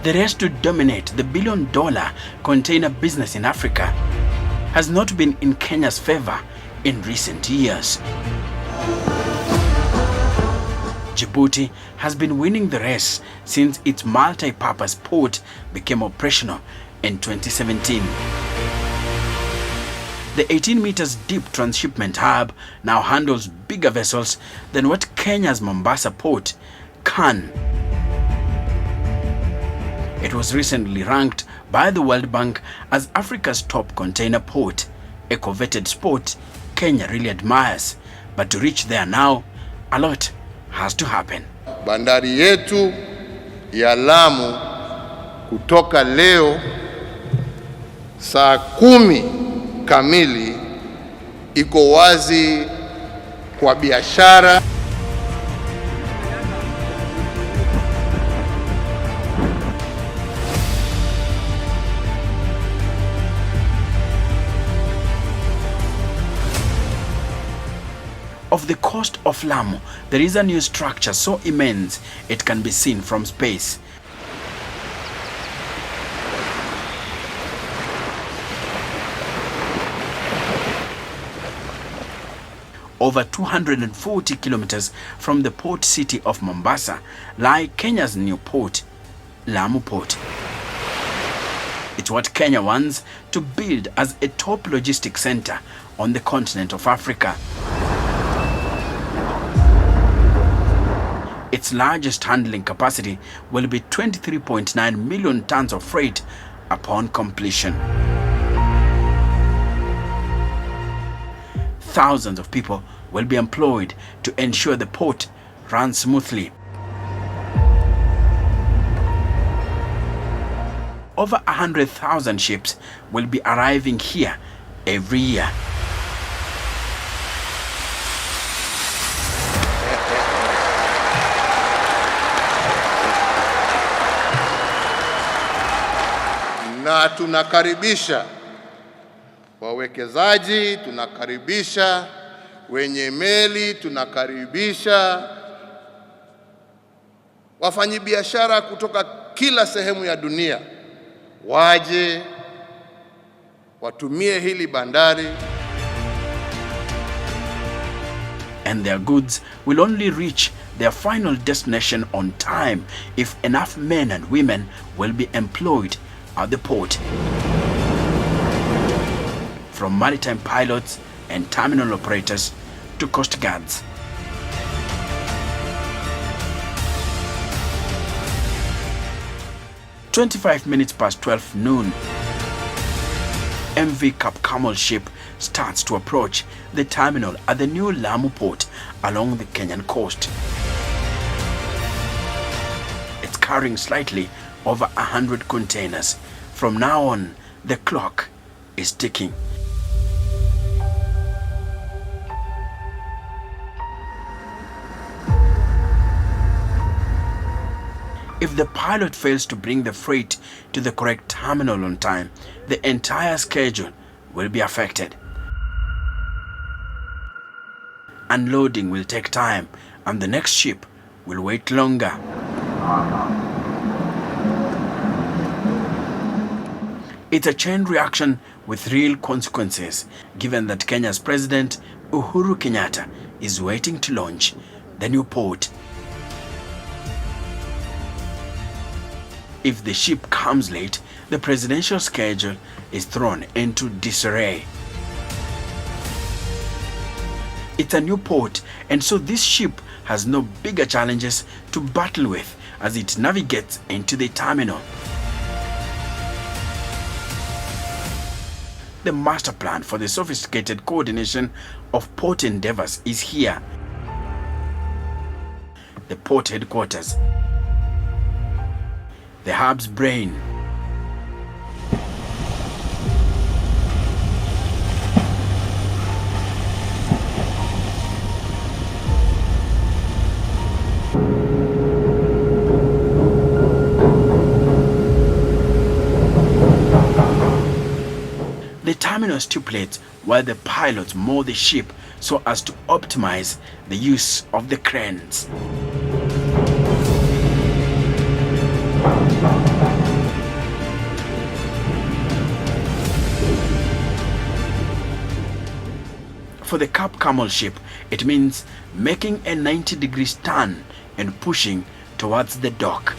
The race to dominate the billion-dollar container business in Africa has not been in Kenya's favor in recent years. Djibouti has been winning the race since its multi-purpose port became operational in 2017. The 18 meters deep transshipment hub now handles bigger vessels than what Kenya's Mombasa port can. It was recently ranked by the World Bank as Africa's top container port, a coveted spot Kenya really admires. But to reach there now, a lot has to happen. Bandari yetu ya Lamu kutoka leo saa 10 kamili iko wazi kwa biashara. Of the coast of Lamu, there is a new structure so immense it can be seen from space. Over 240 kilometers from the port city of Mombasa lie Kenya's new port, LAMU Port. It's what Kenya wants to build as a top logistics center on the continent of Africa. Its largest handling capacity will be 23.9 million tons of freight upon completion. Thousands of people will be employed to ensure the port runs smoothly. Over 100,000 ships will be arriving here every year. Na tunakaribisha wawekezaji, tunakaribisha wenye meli, tunakaribisha wafanyabiashara kutoka kila sehemu ya dunia waje watumie hili bandari. And their goods will only reach their final destination on time if enough men and women will be employed at the port. From maritime pilots and terminal operators to coast guards. "25 minutes past 12 noon, MV Cap Camel ship starts to approach the terminal at the new LAMU port along the Kenyan coast. It's carrying slightly over 100 containers. From now on, the clock is ticking. If the pilot fails to bring the freight to the correct terminal on time, the entire schedule will be affected. Unloading will take time, and the next ship will wait longer. It's a chain reaction with real consequences, given that Kenya's President Uhuru Kenyatta is waiting to launch the new port. If the ship comes late, the presidential schedule is thrown into disarray. It's a new port, and so this ship has no bigger challenges to battle with as it navigates into the terminal. The master plan for the sophisticated coordination of port endeavors is here. The port headquarters, the hub's brain, the terminal stipulates while the pilots moor the ship so as to optimize the use of the cranes. For the Cap Camel ship, it means making a 90-degree turn and pushing towards the dock.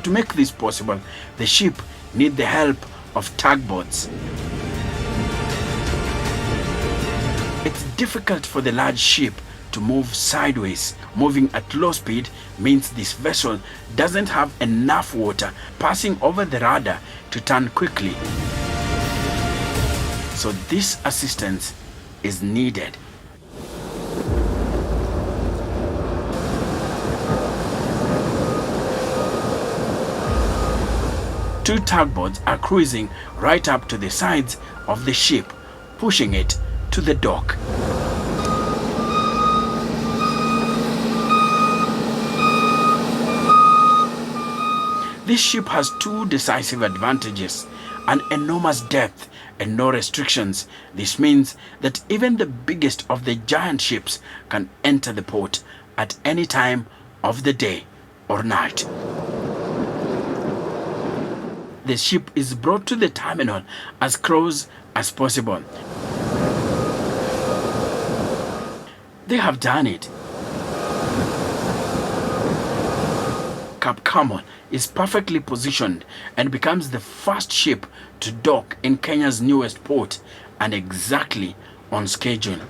To make this possible, the ship needs the help of tugboats. It's difficult for the large ship to move sideways. Moving at low speed means this vessel doesn't have enough water passing over the rudder to turn quickly. So this assistance is needed. Two tugboats are cruising right up to the sides of the ship, pushing it to the dock. This ship has two decisive advantages: an enormous depth and no restrictions. This means that even the biggest of the giant ships can enter the port at any time of the day or night. The ship is brought to the terminal as close as possible. They have done it. Cap Camel is perfectly positioned and becomes the first ship to dock in Kenya's newest port, and exactly on schedule.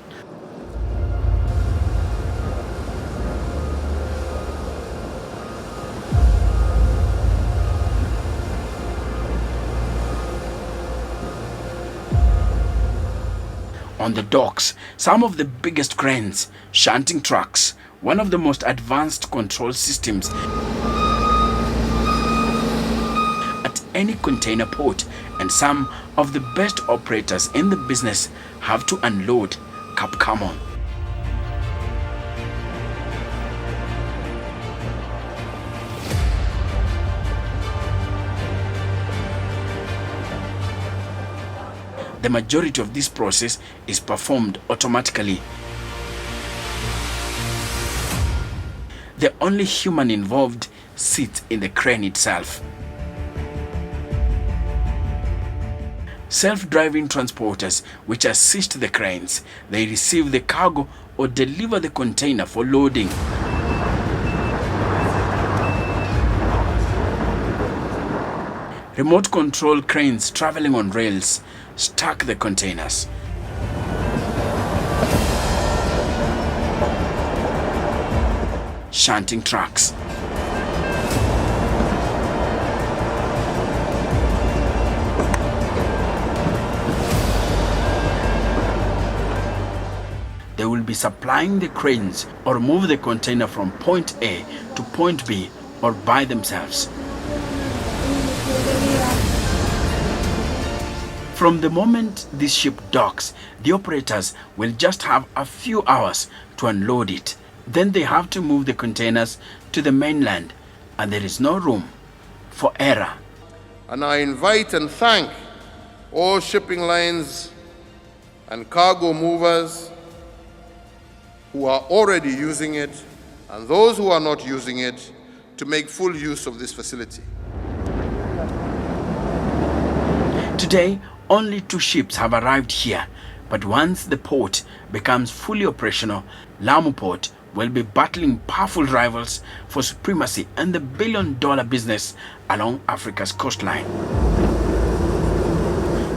On the docks, some of the biggest cranes, shunting trucks, one of the most advanced control systems at any container port, and some of the best operators in the business have to unload Cap Camel. The majority of this process is performed automatically. The only human involved sits in the crane itself. Self-driving transporters which assist the cranes. They receive the cargo or deliver the container for loading. Remote control cranes traveling on rails stack the containers. Shunting trucks. They will be supplying the cranes or move the container from point A to point B or by themselves. From the moment this ship docks, the operators will just have a few hours to unload it. Then they have to move the containers to the mainland, and there is no room for error. And I invite and thank all shipping lines and cargo movers who are already using it, and those who are not using it, to make full use of this facility. Today, only 2 ships have arrived here, but once the port becomes fully operational, LAMU Port will be battling powerful rivals for supremacy and the billion-dollar business along Africa's coastline.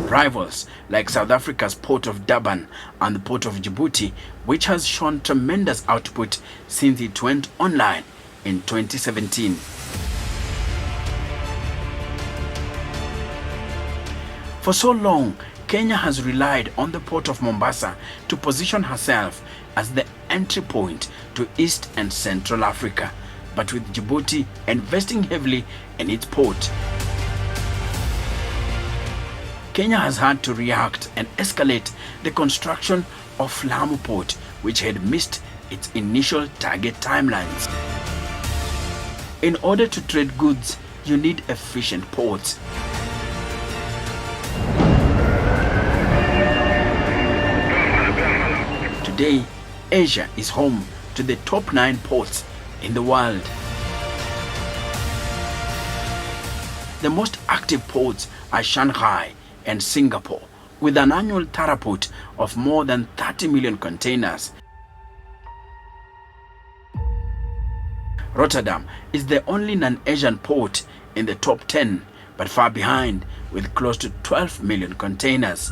Rivals like South Africa's port of Durban and the port of Djibouti, which has shown tremendous output since it went online in 2017. For so long, Kenya has relied on the port of Mombasa to position herself as the entry point to East and Central Africa, but with Djibouti investing heavily in its port, Kenya has had to react and escalate the construction of LAMU Port, which had missed its initial target timelines. In order to trade goods, you need efficient ports. Today, Asia is home to the top 9 ports in the world. The most active ports are Shanghai, and Singapore, with an annual throughput of more than 30 million containers. Rotterdam is the only non-Asian port in the top 10, but far behind with close to 12 million containers.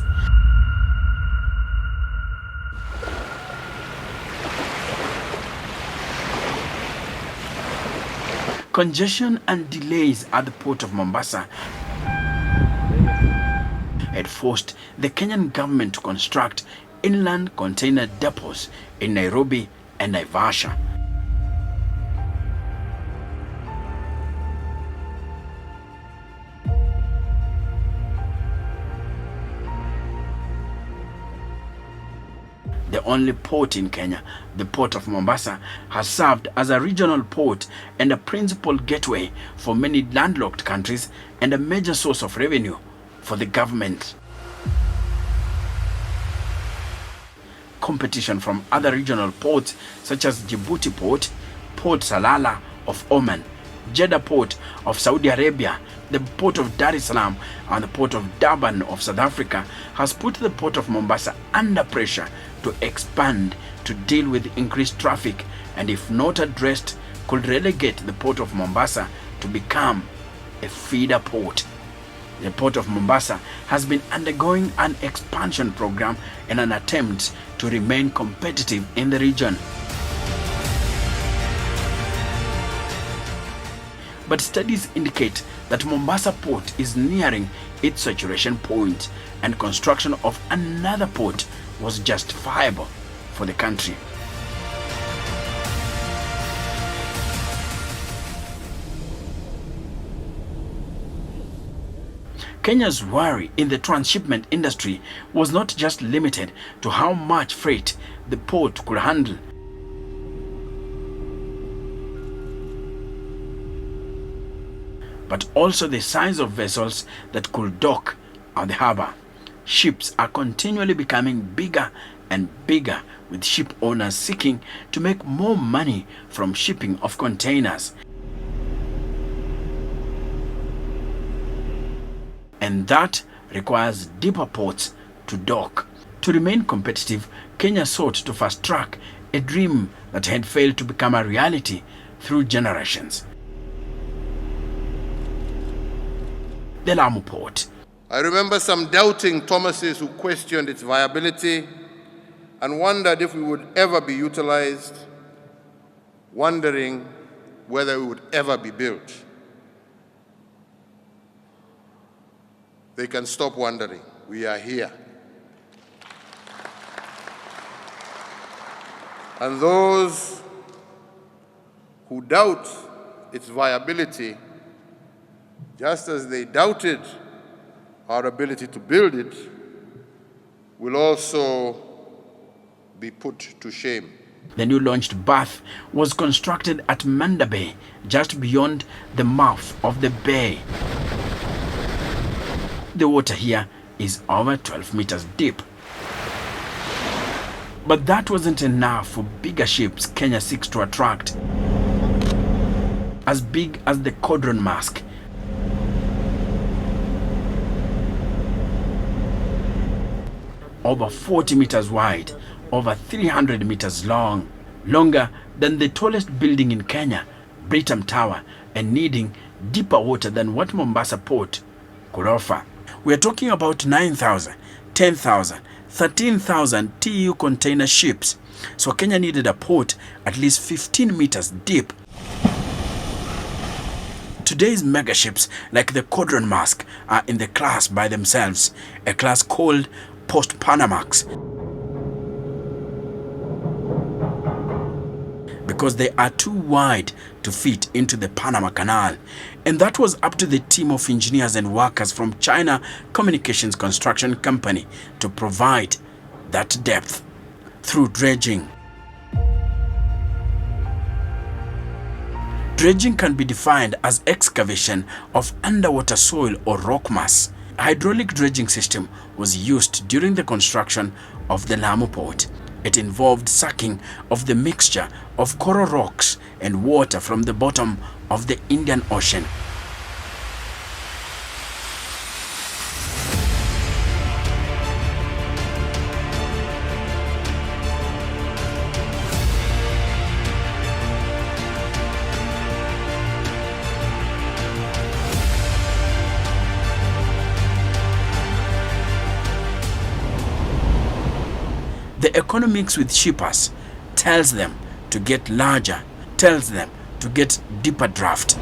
Congestion and delays at the port of Mombasa had forced the Kenyan government to construct inland container depots in Nairobi and Naivasha. The only port in Kenya, the port of Mombasa, has served as a regional port and a principal gateway for many landlocked countries and a major source of revenue for the government. Competition from other regional ports such as Djibouti Port, Port Salalah of Oman, Jeddah Port of Saudi Arabia, the Port of Dar es Salaam and the Port of Durban of South Africa has put the Port of Mombasa under pressure to expand to deal with increased traffic, and if not addressed, could relegate the Port of Mombasa to become a feeder port. The Port of Mombasa has been undergoing an expansion program in an attempt to remain competitive in the region. But studies indicate that Mombasa Port is nearing its saturation point, and construction of another port was justifiable for the country. Kenya's worry in the transshipment industry was not just limited to how much freight the port could handle. But also the size of vessels that could dock at the harbor. Ships are continually becoming bigger and bigger, with ship owners seeking to make more money from shipping of containers. And that requires deeper ports to dock. To remain competitive, Kenya sought to fast-track a dream that had failed to become a reality through generations. The LAMU port. I remember some doubting Thomases who questioned its viability and wondered if we would ever be utilized, wondering whether it would ever be built. They can stop wondering. We are here. And those who doubt its viability, just as they doubted our ability to build it, will also be put to shame. The new launched berth was constructed at Manda Bay, just beyond the mouth of the bay. The water here is over 12 meters deep. But that wasn't enough for bigger ships Kenya seeks to attract. As big as the Codron Mask, over 40 meters wide, over 300 meters long, longer than the tallest building in Kenya, Britam Tower, and needing deeper water than what Mombasa Port could offer. We are talking about 9,000, 10,000, 13,000 TEU container ships. So Kenya needed a port at least 15 meters deep. Today's megaships like the Codron Mask are in the class by themselves, a class called post-Panamax, because they are too wide to fit into the Panama Canal. And that was up to the team of engineers and workers from China Communications Construction Company to provide that depth through dredging. Dredging can be defined as excavation of underwater soil or rock mass. A hydraulic dredging system was used during the construction of the LAMU port. It involved sucking of the mixture of coral rocks and water from the bottom of the Indian Ocean. The economics with shippers tells them to get larger, tells them to get deeper draft.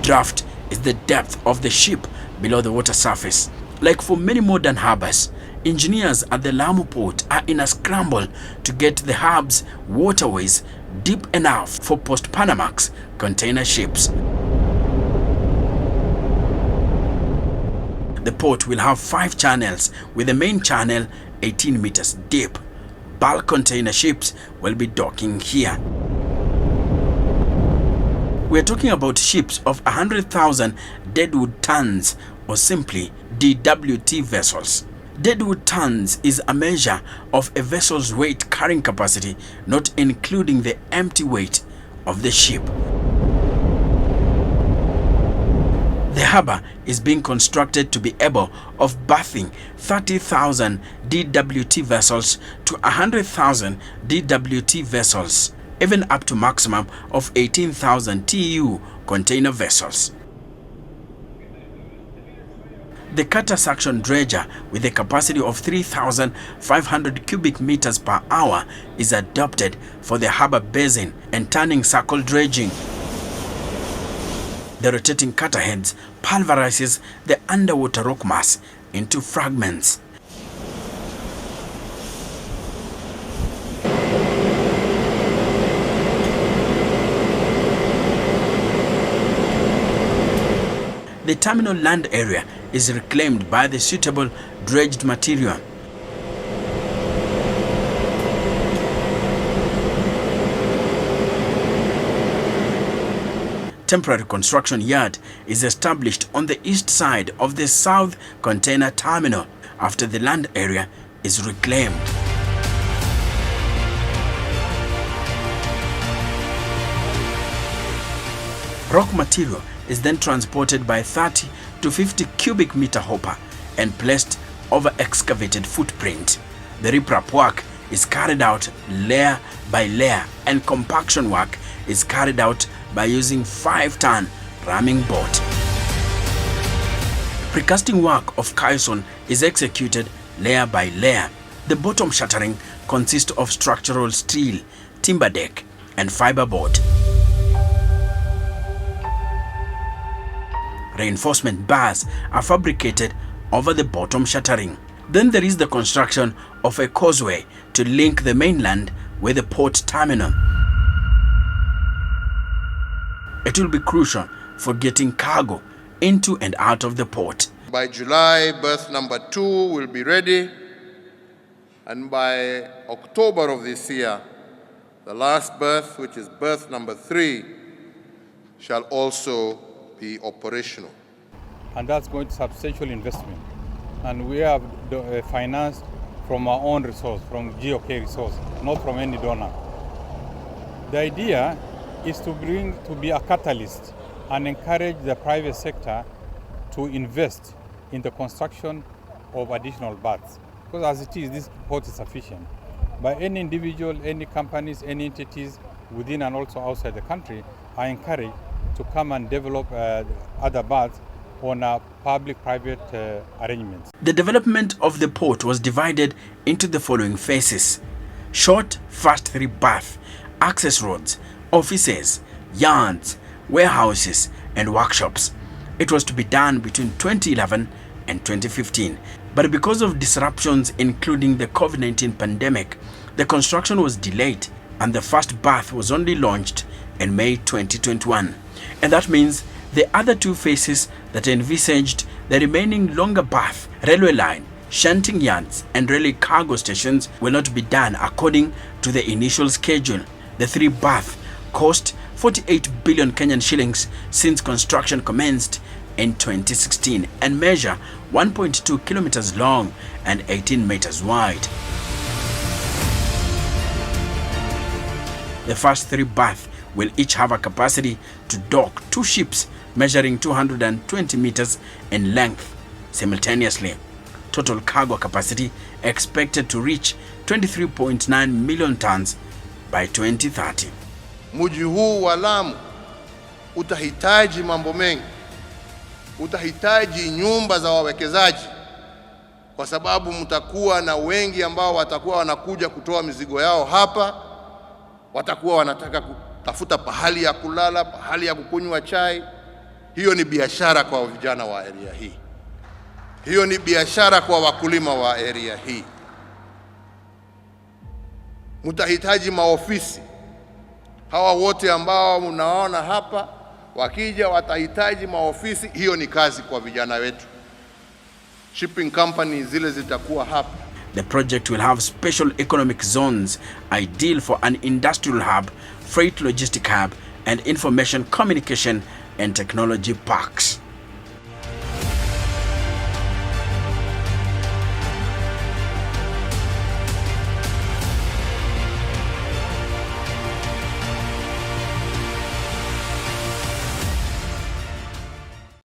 Draft is the depth of the ship below the water surface. Like for many modern harbors, engineers at the LAMU port are in a scramble to get the harb's waterways deep enough for post-Panamax container ships. The port will have 5 channels, with the main channel 18 meters deep. Bulk container ships will be docking here. We are talking about ships of 100,000 deadwood tons, or simply DWT vessels. Deadwood tons is a measure of a vessel's weight carrying capacity, not including the empty weight of the ship. The harbour is being constructed to be able of berthing 30,000 DWT vessels to 100,000 DWT vessels, even up to maximum of 18,000 TEU container vessels. The cutter suction dredger with a capacity of 3,500 cubic meters per hour is adopted for the harbour basin and turning circle dredging. The rotating cutter heads pulverizes the underwater rock mass into fragments. The terminal land area is reclaimed by the suitable dredged material. Temporary construction yard is established on the east side of the South Container Terminal after the land area is reclaimed. Rock material is then transported by 30 to 50 cubic meter hopper and placed over excavated footprint. The riprap work is carried out layer by layer, and compaction work is carried out by using 5-ton ramming boat. Precasting work of caisson is executed layer by layer. The bottom shuttering consists of structural steel, timber deck, and fiberboard. Reinforcement bars are fabricated over the bottom shuttering. Then there is the construction of a causeway to link the mainland with the port terminal. It will be crucial for getting cargo into and out of the port. By July, berth number 2 will be ready, and by October of this year, the last berth, which is berth number 3, shall also be operational. And that's going to substantial investment. And we have financed from our own resource, from GOK resource, not from any donor. The idea is to be a catalyst and encourage the private sector to invest in the construction of additional berths. Because as it is, this port is sufficient. By any individual, any companies, any entities within and also outside the country are encouraged to come and develop other berths on public-private arrangements. The development of the port was divided into the following phases: short, fast 3-berth, access roads, offices, yards, warehouses, and workshops. It was to be done between 2011 and 2015, but because of disruptions including the COVID-19 pandemic, the construction was delayed and the first berth was only launched in May 2021. And that means the other 2 phases that envisaged the remaining longer berth, railway line, shunting yards, and railway cargo stations will not be done according to the initial schedule. The 3-berth cost 48 billion Kenyan shillings since construction commenced in 2016 and measure 1.2 kilometers long and 18 meters wide. The first 3-berth will each have a capacity to dock 2 ships measuring 220 meters in length simultaneously. Total cargo capacity expected to reach 23.9 million tons by 2030. Mji huu wa Lamu utahitaji mambo mengi. Utahitaji nyumba za wawekezaji, kwa sababu mtakuwa na wengi ambao watakuwa wanakuja kutoa mizigo yao hapa, watakuwa wanataka kutafuta pahali ya kulala, pahali ya kukunywa chai. Hiyo ni biashara kwa vijana wa area hii. Hiyo ni biashara kwa wakulima wa area hii. Mtahitaji maofisi. Hawa wote ambao mnaona hapa wakija watahitaji maofisi. Hiyo ni kazi kwa vijana wetu. Shipping companies zile zitakuwa hapa. The project will have special economic zones ideal for an industrial hub, freight logistic hub, and information communication and technology parks.